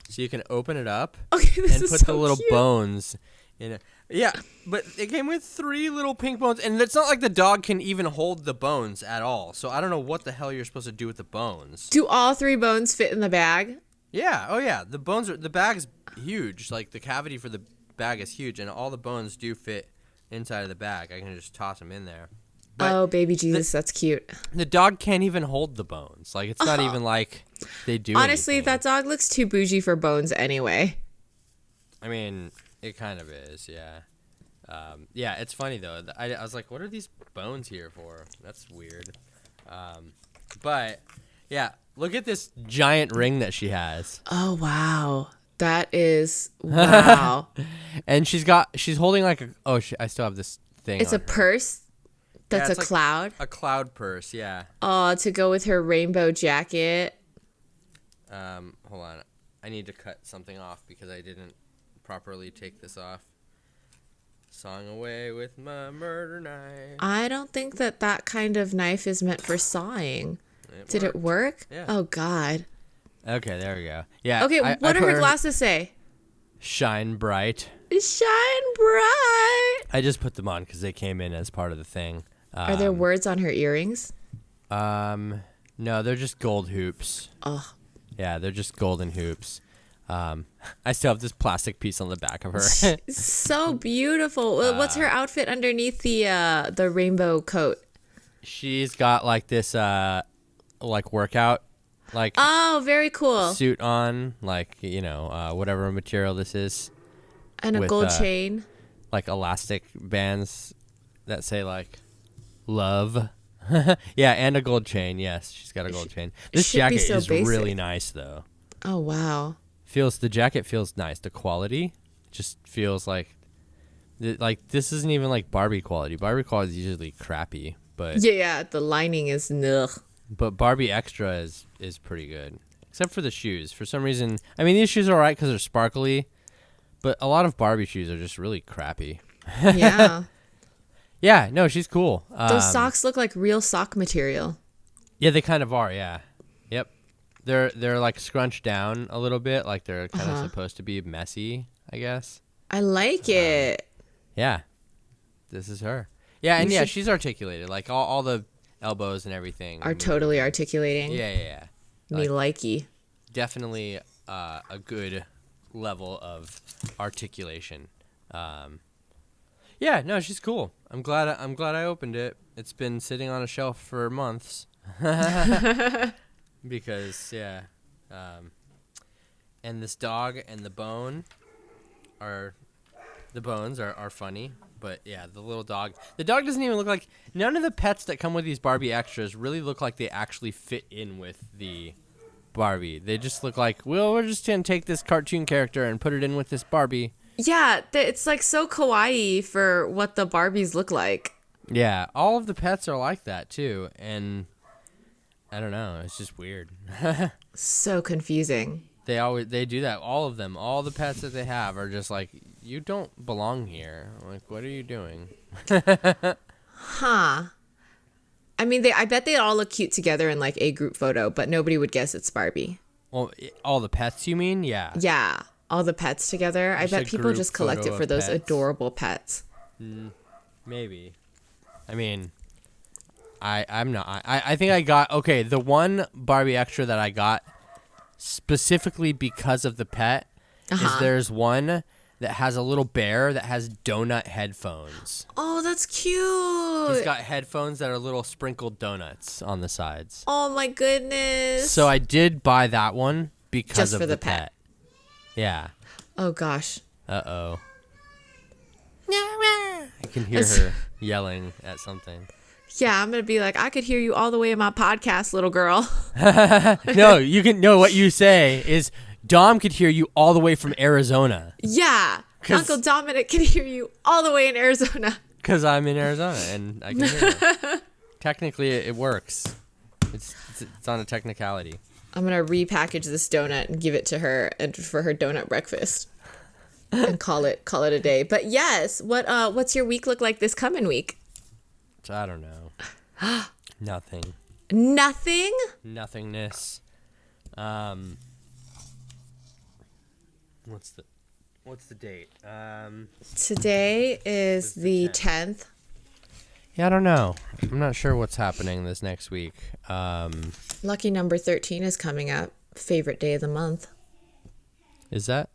So you can open it up and put the little bones in it. Yeah, but it came with 3 little pink bones, and it's not like the dog can even hold the bones at all. So I don't know what the hell you're supposed to do with the bones. Do all 3 bones fit in the bag? Yeah. Oh yeah. The bag's huge. Like the cavity for the bag is huge, and all the bones do fit inside of the bag. I can just toss them in there. But oh, baby Jesus, that's cute. The dog can't even hold the bones. Like it's not even like they do. Honestly, anything. that dog looks too bougie for bones anyway. I mean, it kind of is, yeah. Yeah, it's funny though. I was like, what are these bones here for? That's weird. But yeah, look at this giant ring that she has. Oh wow, that is wow. And she's holding like I still have this thing. It's a purse. That's it's a cloud. A cloud purse, yeah. Oh, to go with her rainbow jacket. Hold on. I need to cut something off because I didn't properly take this off. Sawing away with my murder knife. I don't think that kind of knife is meant for sawing. Did it work? Yeah. Oh, God. Okay, there we go. Yeah. Okay, what do her glasses say? Shine bright. Shine bright. I just put them on because they came in as part of the thing. Are there words on her earrings? No, they're just gold hoops. Oh. Yeah, they're just golden hoops. I still have this plastic piece on the back of her. So beautiful. What's her outfit underneath the rainbow coat? She's got like this like workout oh, very cool suit on, like whatever material this is, and a gold chain, like elastic bands that say like love. Yeah, and a gold chain. Yes, she's got a gold chain. This jacket is really nice though. Oh wow. The jacket feels nice. The quality just feels like this isn't even like Barbie quality. Barbie quality is usually crappy, but yeah, the lining is ugh. But Barbie Extra is pretty good, except for the shoes. For some reason, I mean these shoes are alright because they're sparkly, but a lot of Barbie shoes are just really crappy. Yeah. Yeah, no, she's cool. Those socks look like real sock material. Yeah, they kind of are. Yeah. Yep. They're like scrunched down a little bit, like they're kind of supposed to be messy, I guess. I like it. Yeah. This is her. Yeah, and she's articulated. Like all the elbows and everything Are totally articulating. Yeah. Me likey. Definitely a good level of articulation. Yeah, no, she's cool. I'm glad I opened it. It's been sitting on a shelf for months. Because and this dog and the bones are funny, but yeah, the little dog. The dog doesn't even look like, none of the pets that come with these Barbie extras really look like they actually fit in with the Barbie. They just look like, well, we're just gonna take this cartoon character and put it in with this Barbie. Yeah, it's like so kawaii for what the Barbies look like. Yeah, all of the pets are like that too, and I don't know, it's just weird. So confusing. They do that. All of them, all the pets that they have are just like, you don't belong here. Like, what are you doing? Huh. I mean, I bet they all look cute together in like a group photo, but nobody would guess it's Barbie. Well, all the pets, you mean? Yeah. Yeah, all the pets together. I bet people just collect it for those pets. Adorable pets. Maybe. I mean, I'm not. I think I got, okay, the one Barbie extra that I got specifically because of the pet is there's one that has a little bear that has donut headphones. Oh, that's cute. He's got headphones that are little sprinkled donuts on the sides. Oh my goodness. So I did buy that one because just of for the pet. Yeah. Oh gosh. Uh-oh. I can hear her yelling at something. Yeah, I'm going to be like, I could hear you all the way in my podcast, little girl. No, what you say is Dom could hear you all the way from Arizona. Yeah. Uncle Dominic can hear you all the way in Arizona. Because I'm in Arizona and I can hear you. Technically, it works. It's on a technicality. I'm going to repackage this donut and give it to her and for her donut breakfast. And call it a day. But yes, what's your week look like this coming week? I don't know. Nothing. Nothing? Nothingness. What's the date? Today is the 10th. Yeah, I don't know. I'm not sure what's happening this next week. Lucky number 13 is coming up. Favorite day of the month. Is that?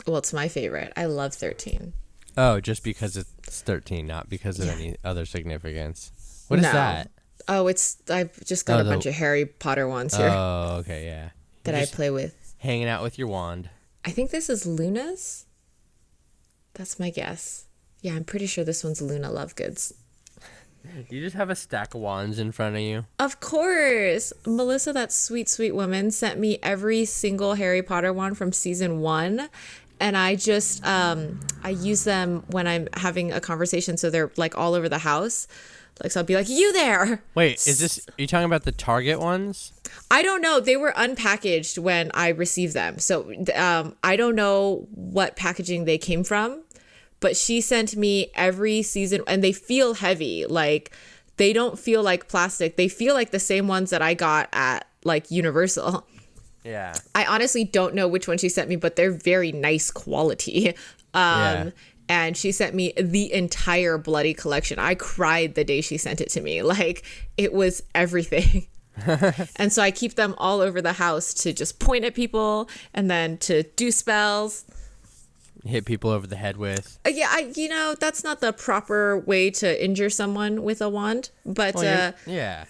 Well, it's my favorite. I love 13. Oh, just because it's 13, not because of any other significance. What is that? Oh, I've just got a bunch of Harry Potter ones here. Oh, okay, yeah. That I play with. Hanging out with your wand. I think this is Luna's. That's my guess. Yeah, I'm pretty sure this one's Luna Lovegoods. You just have a stack of wands in front of you. Of course. Melissa, that sweet, sweet woman, sent me every single Harry Potter wand from season 1. And I just, I use them when I'm having a conversation. So they're like all over the house. Like, so I'll be like, you there. Wait, are you talking about the Target ones? I don't know. They were unpackaged when I received them. So I don't know what packaging they came from. But she sent me every season, and they feel heavy. Like, they don't feel like plastic. They feel like the same ones that I got at, like, Universal. Yeah. I honestly don't know which one she sent me, but they're very nice quality. And she sent me the entire bloody collection. I cried the day she sent it to me. Like, it was everything. And so I keep them all over the house to just point at people and then to do spells. Hit people over the head with. Yeah, that's not the proper way to injure someone with a wand. But, yeah.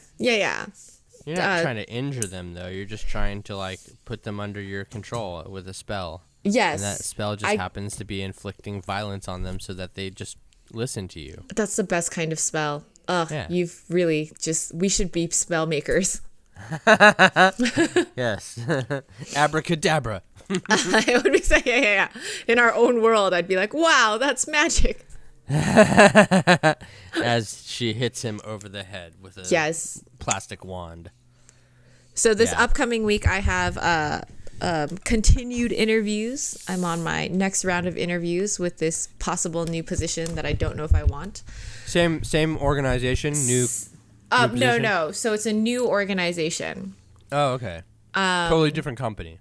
You're not trying to injure them, though. You're just trying to, like, put them under your control with a spell. Yes. And that spell just happens to be inflicting violence on them so that they just listen to you. That's the best kind of spell. You've really we should be spell makers. Yes. Abracadabra. I would be saying, yeah. In our own world, I'd be like, wow, that's magic. As she hits him over the head with a plastic wand. So this upcoming week, I have continued interviews. I'm on my next round of interviews with this possible new position that I don't know if I want. Same organization, new New No, position? no. So it's a new organization. Oh, okay. Totally different company.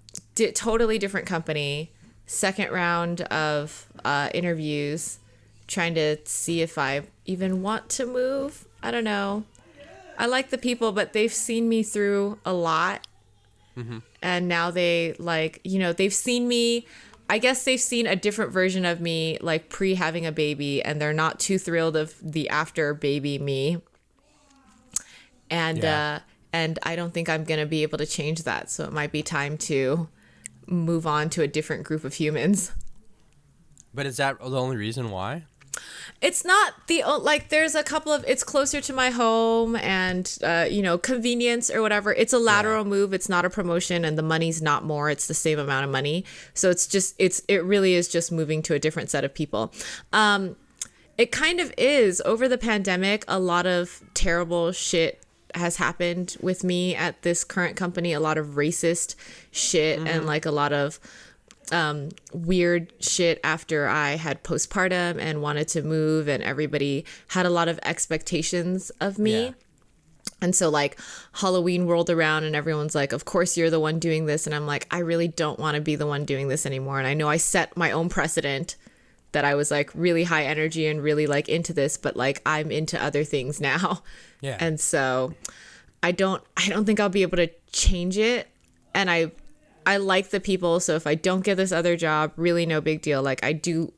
Totally different company. Second round of interviews, trying to see if I even want to move. I don't know. I like the people, but they've seen me through a lot. Mm-hmm. And now they they've seen me. I guess they've seen a different version of me, like pre having a baby, and they're not too thrilled of the after baby me. And and I don't think I'm gonna be able to change that. So it might be time to move on to a different group of humans. But is that the only reason why? It's not there's a couple of, it's closer to my home and, convenience or whatever. It's a lateral move. It's not a promotion, and the money's not more. It's the same amount of money. So it really is just moving to a different set of people. It kind of is. Over the pandemic, a lot of terrible shit has happened with me at this current company. A lot of racist shit and like a lot of weird shit after I had postpartum and wanted to move, and everybody had a lot of expectations of me. Yeah. And so like Halloween rolled around and everyone's like, of course you're the one doing this. And I'm like, I really don't want to be the one doing this anymore. And I know I set my own precedent that I was like really high energy and really like into this, but like I'm into other things now. Yeah. And so I don't think I'll be able to change it. And I like the people. So if I don't get this other job, really no big deal. Like I do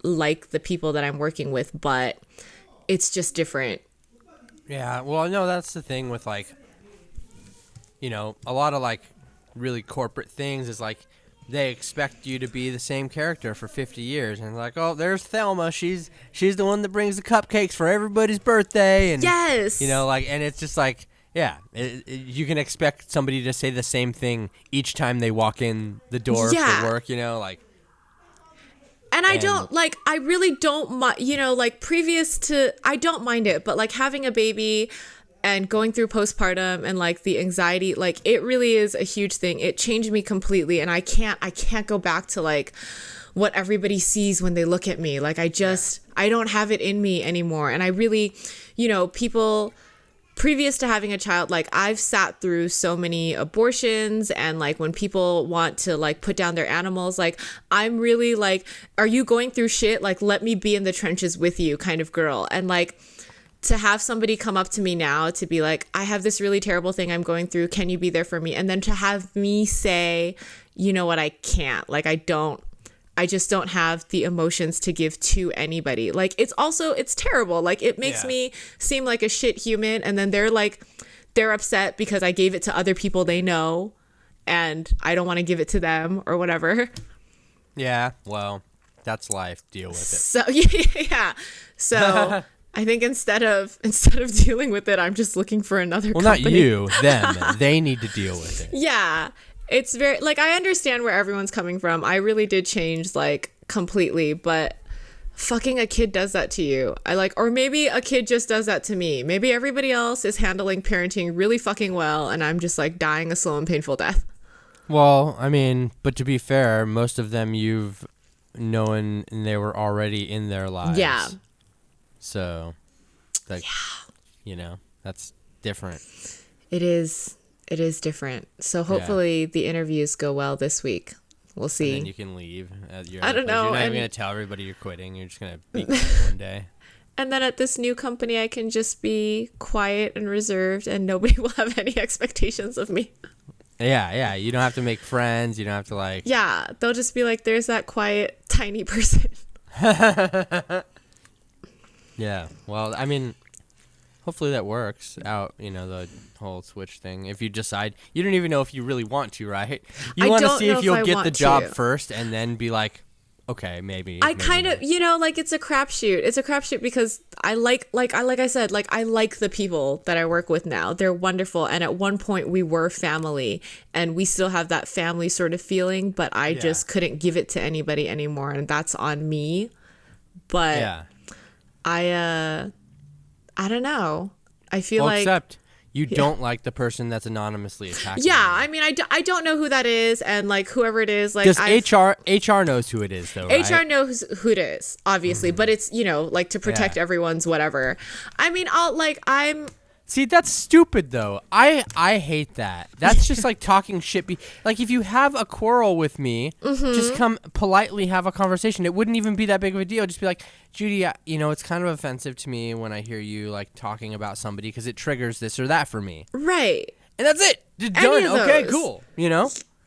like the people that I'm working with, but it's just different. Yeah. Well, no, that's the thing with like, a lot of like really corporate things is like they expect you to be the same character for 50 years. And like, oh, there's Thelma. She's the one that brings the cupcakes for everybody's birthday. And, yes. And it's just like, yeah, you can expect somebody to say the same thing each time they walk in the door for work, like. And I don't, like, I really don't, previous to, I don't mind it, but, like, having a baby and going through postpartum and, like, the anxiety, like, it really is a huge thing. It changed me completely, and I can't go back to, like, what everybody sees when they look at me. Like, I don't have it in me anymore, and I really, people... Previous to having a child, like I've sat through so many abortions, and like when people want to like put down their animals, like I'm really like, are you going through shit? Like, let me be in the trenches with you kind of girl. And like to have somebody come up to me now to be like, I have this really terrible thing I'm going through. Can you be there for me? And then to have me say, you know what, I can't. Like I just don't have the emotions to give to anybody. Like, it's terrible. Like, it makes me seem like a shit human. And then they're upset because I gave it to other people they know and I don't want to give it to them or whatever. Yeah, well, that's life. Deal with it. So, yeah. So, I think instead of dealing with it, I'm just looking for another company. Well, not you, them. They need to deal with it. Yeah. It's very, like, I understand where everyone's coming from. I really did change, like, completely, but fucking a kid does that to you. Or maybe a kid just does that to me. Maybe everybody else is handling parenting really fucking well, and I'm just, like, dying a slow and painful death. Well, I mean, but to be fair, most of them you've known and they were already in their lives. Yeah. So, like, that's different. It is different. So hopefully the interviews go well this week. We'll see. And then you can leave. I don't know. You're not even going to tell everybody you're quitting. You're just going to be gone one day. And then at this new company, I can just be quiet and reserved and nobody will have any expectations of me. Yeah. You don't have to make friends. You don't have to like... Yeah. They'll just be like, there's that quiet, tiny person. Yeah. Well, I mean... Hopefully that works out, the whole switch thing. If you decide, you don't even know if you really want to, right? You want to see if you'll get the job first and then be like, okay, maybe. I kind of, like it's a crapshoot. It's a crapshoot because I like I said, like I like the people that I work with now. They're wonderful. And at one point we were family and we still have that family sort of feeling, but I just couldn't give it to anybody anymore. And that's on me. But I don't know. I feel like... Except you don't like the person that's anonymously attacking you. I mean, I don't know who that is, and, like, whoever it is, like... Does HR knows who it is, though, right? HR knows who it is, obviously, but it's, like, to protect everyone's whatever. I mean, See, that's stupid though. I hate that. That's just like talking shit. Like if you have a quarrel with me, just come politely have a conversation. It wouldn't even be that big of a deal. Just be like, Judy, it's kind of offensive to me when I hear you like talking about somebody because it triggers this or that for me. Right. And that's it. Done. Okay, cool.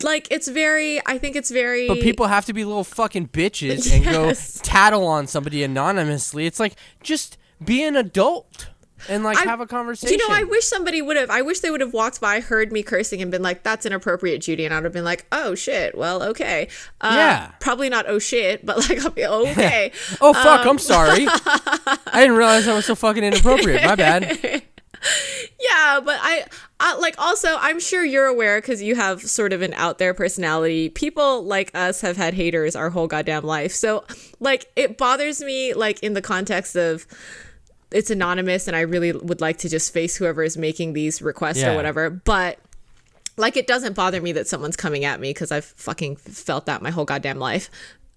Like I think it's very. But people have to be little fucking bitches and go tattle on somebody anonymously. It's like, just be an adult. And have a conversation. I wish they would have walked by, heard me cursing and been like, that's inappropriate, Judy. And I would have been like, oh shit. Well, okay. Probably not oh shit, but like, I'll be okay. Oh fuck, I'm sorry. I didn't realize I was so fucking inappropriate. My bad. Yeah, but I like also, I'm sure you're aware because you have sort of an out there personality. People like us have had haters our whole goddamn life. So like, it bothers me like in the context of, it's anonymous and I really would like to just face whoever is making these requests or whatever. But like, it doesn't bother me that someone's coming at me because I've fucking felt that my whole goddamn life.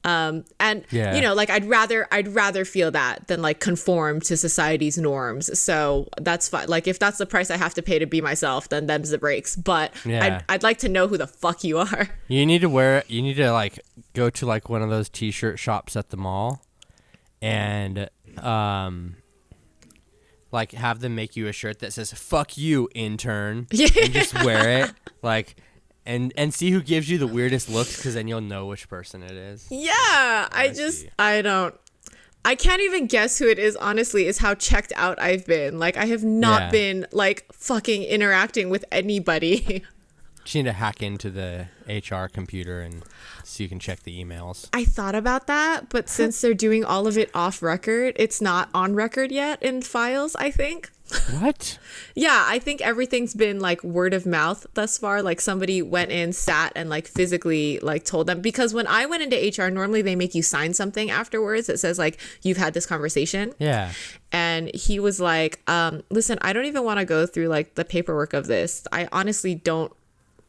Like I'd rather feel that than like conform to society's norms. So that's fine. Like if that's the price I have to pay to be myself, then them's the breaks. But I'd like to know who the fuck you are. You need to like go to like one of those t-shirt shops at the mall and, like have them make you a shirt that says "fuck you, intern," and just wear it, like, and see who gives you the weirdest looks, because then you'll know which person it is. Yeah, I can't even guess who it is. Honestly, is how checked out I've been. Like I have not been like fucking interacting with anybody. You need to hack into the HR computer and so you can check the emails. I thought about that, but since they're doing all of it off record, it's not on record yet in files, I think. What? Yeah, I think everything's been like word of mouth thus far. Like somebody went in, sat, and like physically like told them. Because when I went into HR, normally they make you sign something afterwards that says like, you've had this conversation. Yeah. And he was like, listen, I don't even want to go through like the paperwork of this. I honestly don't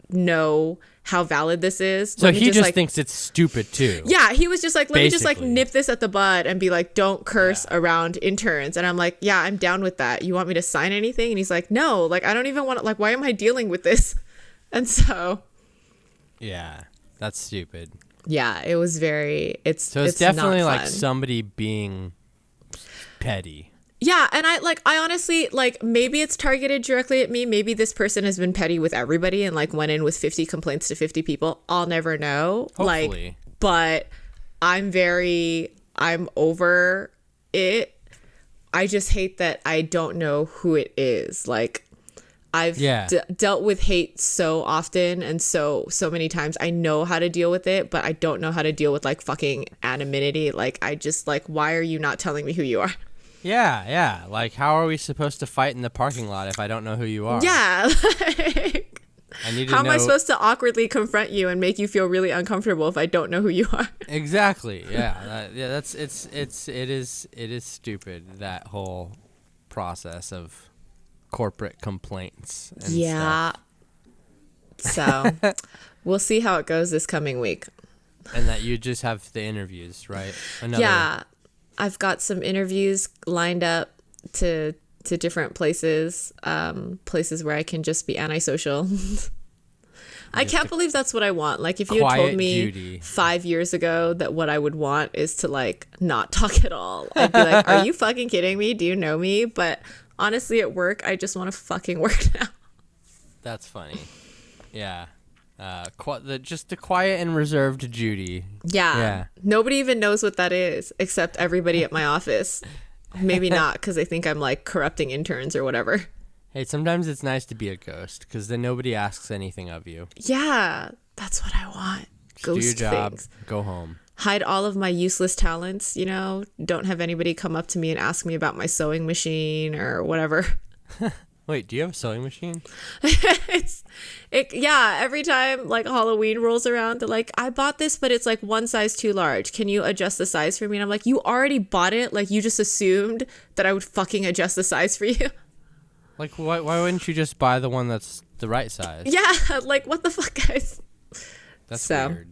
know how valid this is. So he just like, thinks it's stupid too. Yeah, he was just like, let me just like nip this at the bud and be like, don't curse around interns. And I'm like, yeah, I'm down with that. You want me to sign anything? And he's like, no, like I don't even want to, like, why am I dealing with this? And so yeah, that's stupid. Yeah, it was very, it's definitely not like fun. Somebody being petty. Yeah, and I honestly, like, maybe it's targeted directly at me. Maybe this person has been petty with everybody and, like, went in with 50 complaints to 50 people. I'll never know. Hopefully. Like, but I'm over it. I just hate that I don't know who it is. Like, I've dealt with hate so often and so many times. I know how to deal with it, but I don't know how to deal with, like, fucking anonymity. Like, I just, like, why are you not telling me who you are? Yeah. Like, how are we supposed to fight in the parking lot if I don't know who you are? Yeah. Like, I need to how know. am I supposed to awkwardly confront you and make you feel really uncomfortable if I don't know who you are? Exactly. Yeah. It is stupid, that whole process of corporate complaints. And stuff. So we'll see how it goes this coming week. And that you just have the interviews, right? Yeah. I've got some interviews lined up to different places, places where I can just be antisocial. I can't believe that's what I want. Like, if you had told me Judy 5 years ago that what I would want is to, like, not talk at all, I'd be like, are you fucking kidding me? Do you know me? But honestly, at work, I just want to fucking work now. That's funny. Yeah. Just the quiet and reserved Judy. Yeah. Nobody even knows what that is except everybody at my office. Maybe not, because they think I'm like corrupting interns or whatever. Hey, sometimes it's nice to be a ghost because then nobody asks anything of you. Yeah, that's what I want. Ghost do your job. Things. Go home. Hide all of my useless talents, you know? Don't have anybody come up to me and ask me about my sewing machine or whatever. Wait, do you have a sewing machine? Every time like Halloween rolls around, they're like, I bought this, but it's like one size too large. Can you adjust the size for me? And I'm like, you already bought it. Like, you just assumed that I would fucking adjust the size for you. Like, why wouldn't you just buy the one that's the right size? Yeah, like, what the fuck, guys? That's weird.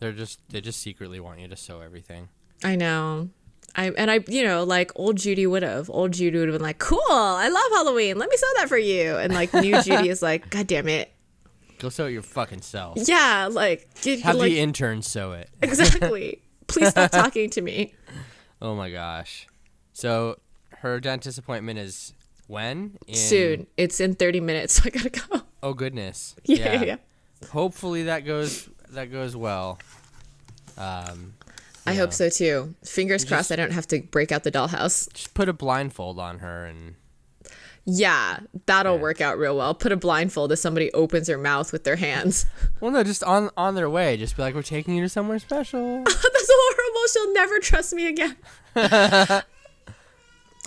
They just secretly want you to sew everything. I know. Like old Judy would have. Old Judy would have been like, cool, I love Halloween. Let me sew that for you. And like new Judy is like, God damn it. Go sew it your fucking self. Yeah, like have the intern sew it. Exactly. Please stop talking to me. Oh my gosh. So her dentist appointment is when? Soon. It's in 30 minutes, so I gotta go. Oh goodness. Yeah. Hopefully that goes well. I hope so too. Fingers crossed I don't have to break out the dollhouse. Just put a blindfold on her and... Yeah, that'll work out real well. Put a blindfold as somebody opens their mouth with their hands. Well, no, just on their way. Just be like, we're taking you to somewhere special. That's horrible. She'll never trust me again.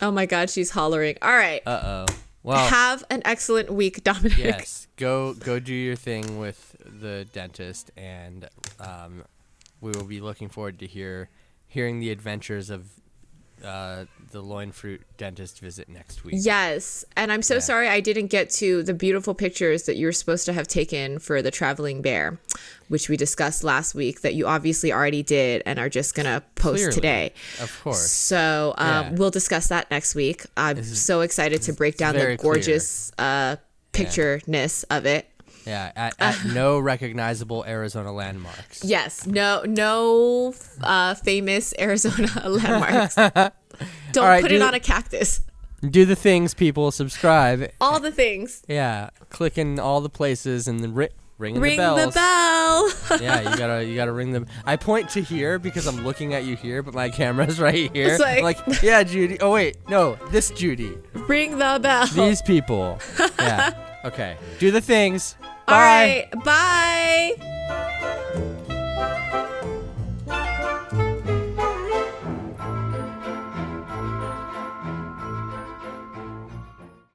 Oh my God, she's hollering. All right. Uh-oh. Well, have an excellent week, Dominic. Yes. Go do your thing with the dentist, and we will be looking forward to hearing the adventures of the loin fruit dentist visit next week. Yes, and I'm so sorry I didn't get to the beautiful pictures that you were supposed to have taken for the traveling bear, which we discussed last week, that you obviously already did and are just gonna post today. Of course. So we'll discuss that next week. I'm so excited to break down the gorgeous picture-ness of it. Yeah, at no recognizable Arizona landmarks. Yes, no famous Arizona landmarks. Don't put it on a cactus. Do the things, people. Subscribe. All the things. Yeah, click in all the places and then ring the bell. Yeah, you gotta ring the. I point to here because I'm looking at you here, but my camera's right here. It's like yeah, Judy. Oh wait, no, this Judy. Ring the bell. These people. Yeah. Okay. Do the things. Bye. All right. Bye.